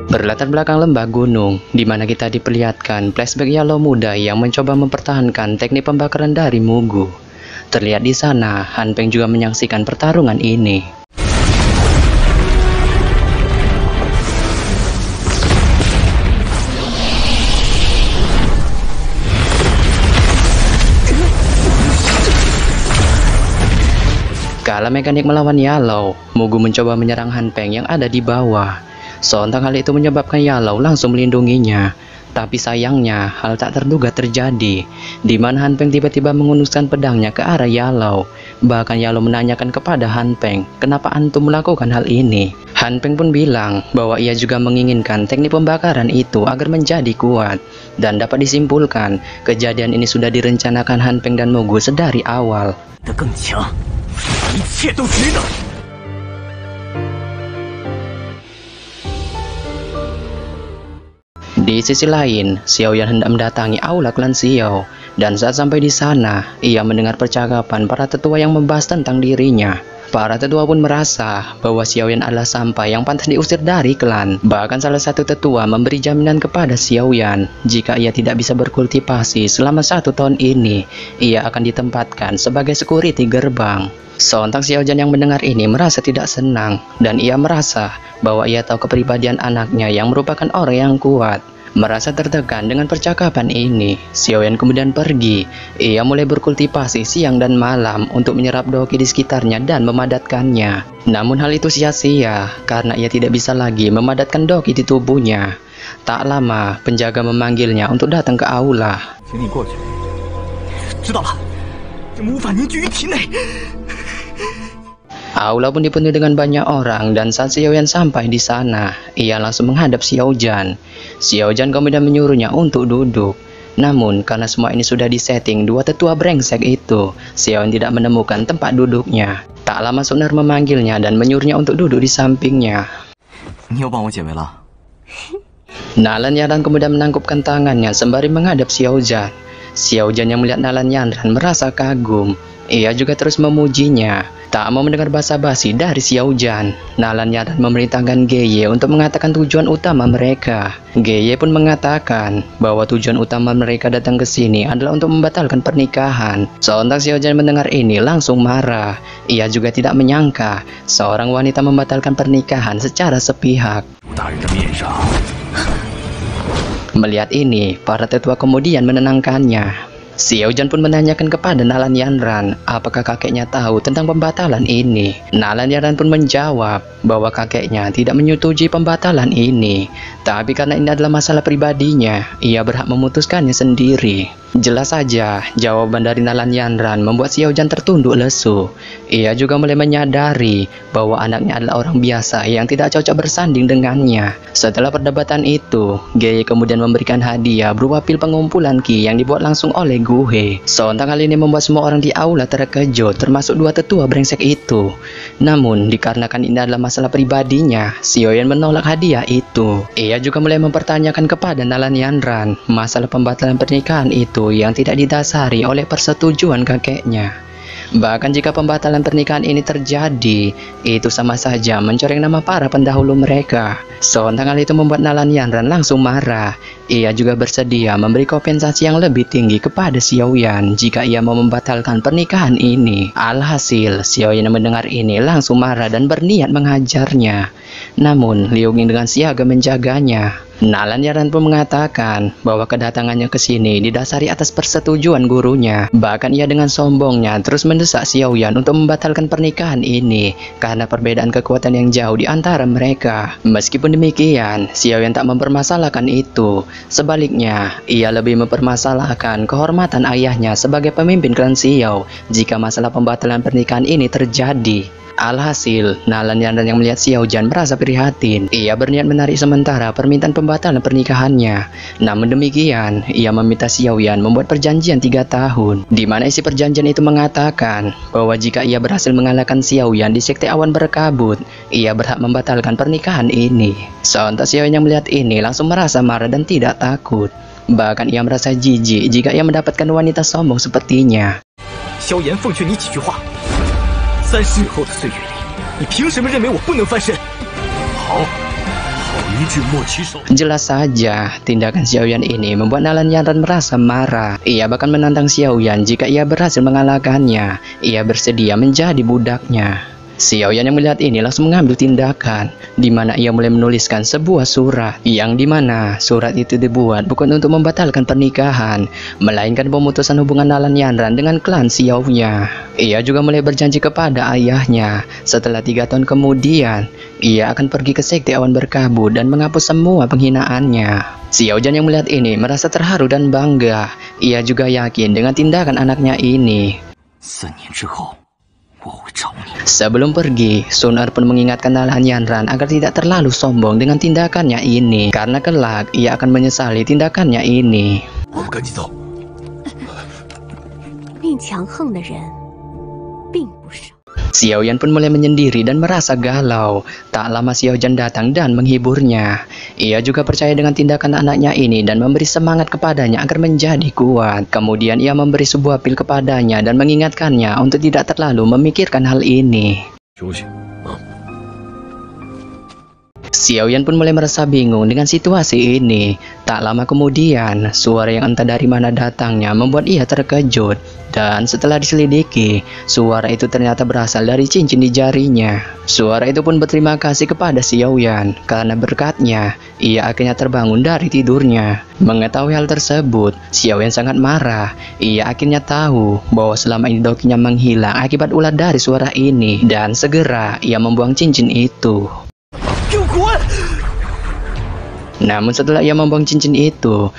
Berlatar belakang lembah gunung, di mana kita diperlihatkan flashback Yalo muda yang mencoba mempertahankan teknik pembakaran dari Mugu. Terlihat di sana, Han Peng juga menyaksikan pertarungan ini. Kala mekanik melawan Yalo, Mugu mencoba menyerang Han Peng yang ada di bawah. Sontak hal itu menyebabkan Yalo langsung melindunginya. Tapi sayangnya, hal tak terduga terjadi, di mana Han Peng tiba-tiba mengunuskan pedangnya ke arah Yalo. Bahkan Yalo menanyakan kepada Han Peng, kenapa antum melakukan hal ini? Han Peng pun bilang bahwa ia juga menginginkan teknik pembakaran itu agar menjadi kuat. Dan dapat disimpulkan, kejadian ini sudah direncanakan Han Peng dan Mugu sedari awal. Di sisi lain, Xiao Yan hendak mendatangi aula klan Xiao, dan saat sampai di sana, ia mendengar percakapan para tetua yang membahas tentang dirinya. Para tetua pun merasa bahwa Xiao Yan adalah sampah yang pantas diusir dari klan. Bahkan salah satu tetua memberi jaminan kepada Xiao Yan, jika ia tidak bisa berkultivasi selama 1 tahun ini, ia akan ditempatkan sebagai security gerbang. Sontak Xiao Yan yang mendengar ini merasa tidak senang, dan ia merasa bahwa ia tahu kepribadian anaknya yang merupakan orang yang kuat. Merasa tertekan dengan percakapan ini, Xiao Yan kemudian pergi. Ia mulai berkultivasi siang dan malam untuk menyerap doki di sekitarnya dan memadatkannya. Namun hal itu sia-sia karena ia tidak bisa lagi memadatkan doki di tubuhnya. Tak lama, penjaga memanggilnya untuk datang ke aula. Aula pun dipenuhi dengan banyak orang, dan saat Xiao Yan sampai di sana, ia langsung menghadap Xiao Yan. Xiao Yan kemudian menyuruhnya untuk duduk. Namun karena semua ini sudah disetting dua tetua brengsek itu, Xiao Yan tidak menemukan tempat duduknya. Tak lama Sunar memanggilnya dan menyuruhnya untuk duduk di sampingnya. Nalan Yanran kemudian menangkupkan tangannya sembari menghadap Xiao Yan. Xiao Yan yang melihat Nalan Yanran merasa kagum. Ia juga terus memujinya. Tak mau mendengar basa-basi dari Xiao Yan, Nalan Yanran memerintahkan Geye untuk mengatakan tujuan utama mereka. Geye pun mengatakan bahwa tujuan utama mereka datang ke sini adalah untuk membatalkan pernikahan. Sontak Xiao Yan mendengar ini langsung marah. Ia juga tidak menyangka seorang wanita membatalkan pernikahan secara sepihak. Melihat ini, para tetua kemudian menenangkannya. Xiao Yan pun menanyakan kepada Nalan Yanran apakah kakeknya tahu tentang pembatalan ini. Nalan Yanran pun menjawab bahwa kakeknya tidak menyetujui pembatalan ini. Tapi karena ini adalah masalah pribadinya, ia berhak memutuskannya sendiri. Jelas saja, jawaban dari Nalan Yanran membuat Xiao Yan tertunduk lesu. Ia juga mulai menyadari bahwa anaknya adalah orang biasa yang tidak cocok bersanding dengannya. Setelah perdebatan itu, Geye kemudian memberikan hadiah berupa pil pengumpulan ki yang dibuat langsung oleh Guhe. Sontak hal ini membuat semua orang di aula terkejut, termasuk dua tetua brengsek itu. Namun, dikarenakan ini adalah masalah pribadinya, Xiao Yan menolak hadiah itu. Ia juga mulai mempertanyakan kepada Nalan Yanran masalah pembatalan pernikahan itu yang tidak didasari oleh persetujuan kakeknya. Bahkan jika pembatalan pernikahan ini terjadi, itu sama saja mencoreng nama para pendahulu mereka. Sontak hal itu membuat Nalan Yanran langsung marah. Ia juga bersedia memberi kompensasi yang lebih tinggi kepada Xiao Yan jika ia mau membatalkan pernikahan ini. Alhasil, Xiao Yan mendengar ini langsung marah dan berniat menghajarnya. Namun, Liu Ying dengan siaga menjaganya. Nalan Yanran pun mengatakan bahwa kedatangannya ke sini didasari atas persetujuan gurunya. Bahkan ia dengan sombongnya terus mendesak Xiao Yan untuk membatalkan pernikahan ini karena perbedaan kekuatan yang jauh di antara mereka. Meskipun demikian, Xiao Yan tak mempermasalahkan itu. Sebaliknya, ia lebih mempermasalahkan kehormatan ayahnya sebagai pemimpin klan Xiao jika masalah pembatalan pernikahan ini terjadi. Alhasil, Nalan Yanran yang melihat Xiao Yan merasa prihatin. Ia berniat menarik sementara permintaan pembatalan pernikahannya. Namun demikian, ia meminta Xiao Yan membuat perjanjian 3 tahun, di mana isi perjanjian itu mengatakan bahwa jika ia berhasil mengalahkan Xiao Yan di sekte awan berkabut, ia berhak membatalkan pernikahan ini. Sontak Xiao Yan yang melihat ini langsung merasa marah dan tidak takut. Bahkan ia merasa jijik jika ia mendapatkan wanita sombong sepertinya. Xiao Yan 奉劝你几句话。30日后的岁月里，你凭什么认为我不能翻身？好，好一句莫骑手。 Jelas saja, tindakan Xiaoyan ini membuat Nalan Yanran merasa marah. Ia bahkan menantang Xiaoyan jika ia berhasil mengalahkannya. Ia bersedia menjadi budaknya. Xiaoyan yang melihat ini langsung mengambil tindakan, di mana ia mulai menuliskan sebuah surat, yang dimana surat itu dibuat bukan untuk membatalkan pernikahan, melainkan pemutusan hubungan Nalan Yanran dengan klan Xiaoya. Ia juga mulai berjanji kepada ayahnya, setelah 3 tahun kemudian, ia akan pergi ke sekte awan berkabut dan menghapus semua penghinaannya. Xiaoyan yang melihat ini merasa terharu dan bangga. Ia juga yakin dengan tindakan anaknya ini. 4年之后，我会找你。 Sebelum pergi, Sun Er pun mengingatkan Nalan Yanran agar tidak terlalu sombong dengan tindakannya ini, karena kelak ia akan menyesali tindakannya ini. 我们赶紧走。命强横的人并不少。 Xiaoyan pun mulai menyendiri dan merasa galau. Tak lama Xiaoyan datang dan menghiburnya. Ia juga percaya dengan tindakan anaknya ini dan memberi semangat kepadanya agar menjadi kuat. Kemudian ia memberi sebuah pil kepadanya dan mengingatkannya untuk tidak terlalu memikirkan hal ini. 休息啊。 Xiaoyan pun mulai merasa bingung dengan situasi ini. Tak lama kemudian, suara yang entah dari mana datangnya membuat ia terkejut. Dan setelah diselidiki, suara itu ternyata berasal dari cincin di jarinya. Suara itu pun berterima kasih kepada Xiaoyan, karena berkatnya, ia akhirnya terbangun dari tidurnya. Mengetahui hal tersebut, Xiaoyan sangat marah. Ia akhirnya tahu bahwa selama ini dokinya menghilang akibat ulah dari suara ini. Dan segera ia membuang cincin itu. 给我滚！ Namun setelah ia membuang cincin itu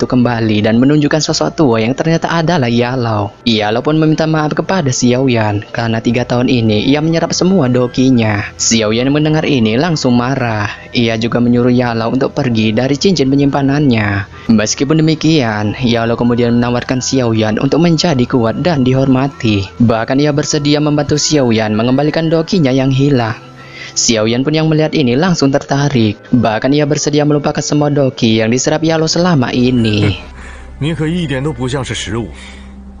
kembali dan menunjukkan sosok tua yang ternyata adalah Yalau. Yalau pun meminta maaf kepada Xiaoyan karena 3 tahun ini ia menyerap semua dokinya. Xiaoyan mendengar ini langsung marah. Ia juga menyuruh Yalau untuk pergi dari cincin penyimpanannya. Meskipun demikian, Yalau kemudian menawarkan Xiaoyan untuk menjadi kuat dan dihormati. Bahkan ia bersedia membantu Xiaoyan mengembalikan dokinya yang hilang. Xiaoyan pun yang melihat ini langsung tertarik. Bahkan ia bersedia melupakan semua doki yang diserap Yalau selama ini. 你可一点都不像是食物，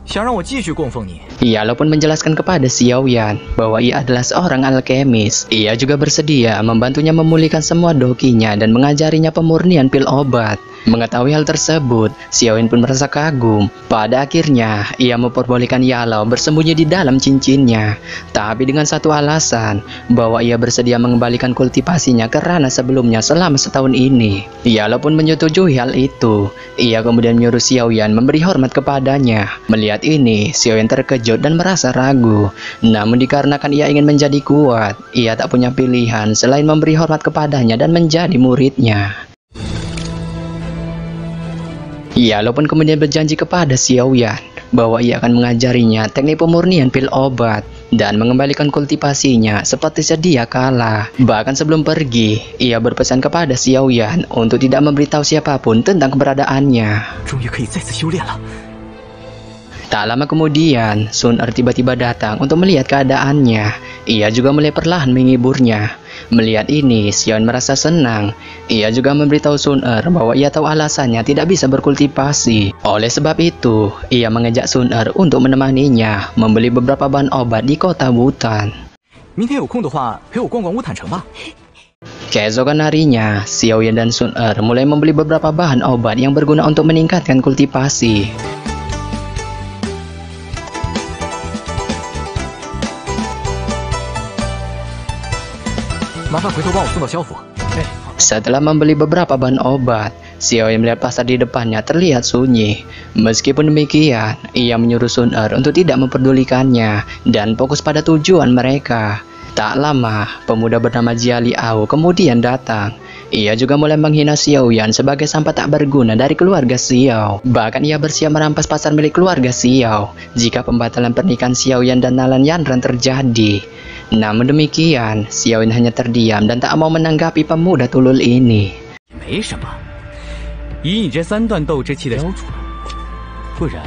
想让我继续供奉你？ Yalau pun menjelaskan kepada Xiaoyan bahwa ia adalah seorang alkemis. Ia juga bersedia membantunya memulihkan semua dokinya dan mengajarinya pemurnian pil obat. Mengetahui hal tersebut, Xiaoyan pun merasa kagum. Pada akhirnya, ia memperbolehkan Yalau bersembunyi di dalam cincinnya. Tapi dengan satu alasan, bahwa ia bersedia mengembalikan kultivasinya ke ranah sebelumnya selama setahun ini. Yalau pun menyetujui hal itu. Ia kemudian menyuruh Xiaoyan memberi hormat kepadanya. Melihat ini, Xiaoyan terkejut dan merasa ragu. Namun dikarenakan ia ingin menjadi kuat, ia tak punya pilihan selain memberi hormat kepadanya dan menjadi muridnya. Yalau pun kemudian berjanji kepada Xiaoyan bahwa ia akan mengajarinya teknik pemurnian pil obat dan mengembalikan kultivasinya seperti sedia kala. Bahkan sebelum pergi, ia berpesan kepada Xiaoyan untuk tidak memberitahu siapapun tentang keberadaannya. 终于可以再次修炼了。 Tak lama kemudian, Sun Er tiba-tiba datang untuk melihat keadaannya. Ia juga mulai perlahan menghiburnya. Melihat ini, Xiaoyan merasa senang. Ia juga memberitahu Sun Er bahwa ia tahu alasannya tidak bisa berkultivasi. Oleh sebab itu, ia mengajak Sun Er untuk menemaninya membeli beberapa bahan obat di kota Wutan. 明天有空的话，陪我逛逛乌坦城吧。 Keesokan harinya, Xiaoyan dan Sun Er mulai membeli beberapa bahan obat yang berguna untuk meningkatkan kultivasi. 麻烦回头帮我送到萧府。哎， Setelah membeli beberapa bahan obat, Xiaoyan melihat pasar di depannya terlihat sunyi. Meskipun demikian, ia menyuruh Sun Er untuk tidak memperdulikannya dan fokus pada tujuan mereka. Tak lama, pemuda bernama Jia Liao kemudian datang. Ia juga mulai menghina Xiaoyan sebagai sampah tak berguna dari keluarga Xiao. Bahkan ia bersiap merampas pasar milik keluarga Xiao jika pembatalan pernikahan Xiaoyan dan Nalan Yanran terjadi. Namun demikian, Xiaoyan hanya terdiam dan tak mau menanggapi pemuda tulul ini. 没什么，以你这3段斗之气的标准，不然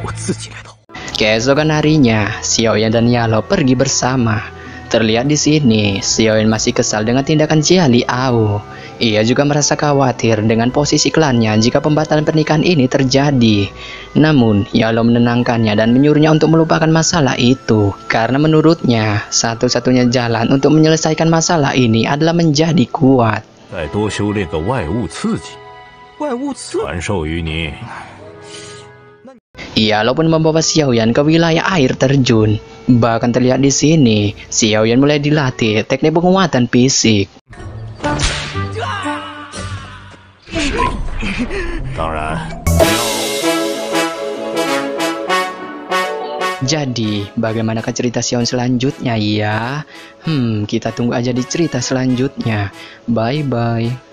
我自己来投。 Keesokan harinya, Xiaoyan dan Yalau pergi bersama. Terlihat di sini, Xiaoyan masih kesal dengan tindakan Jia Liao. Ia juga merasa khawatir dengan posisi klannya jika pembatalan pernikahan ini terjadi. Namun, Yalo menenangkannya dan menyuruhnya untuk melupakan masalah itu. Karena menurutnya, satu-satunya jalan untuk menyelesaikan masalah ini adalah menjadi kuat. 再多修炼个外物刺激，外物刺，传授于你。 Yalo pun membawa Xiaoyan ke wilayah air terjun. Bahkan terlihat di sini, Xiaoyan mulai dilatih teknik penguatan fisik. 当然， Jadi, bagaimanakah cerita Xiaoyan selanjutnya ya? Kita tunggu aja di cerita selanjutnya. Bye-bye.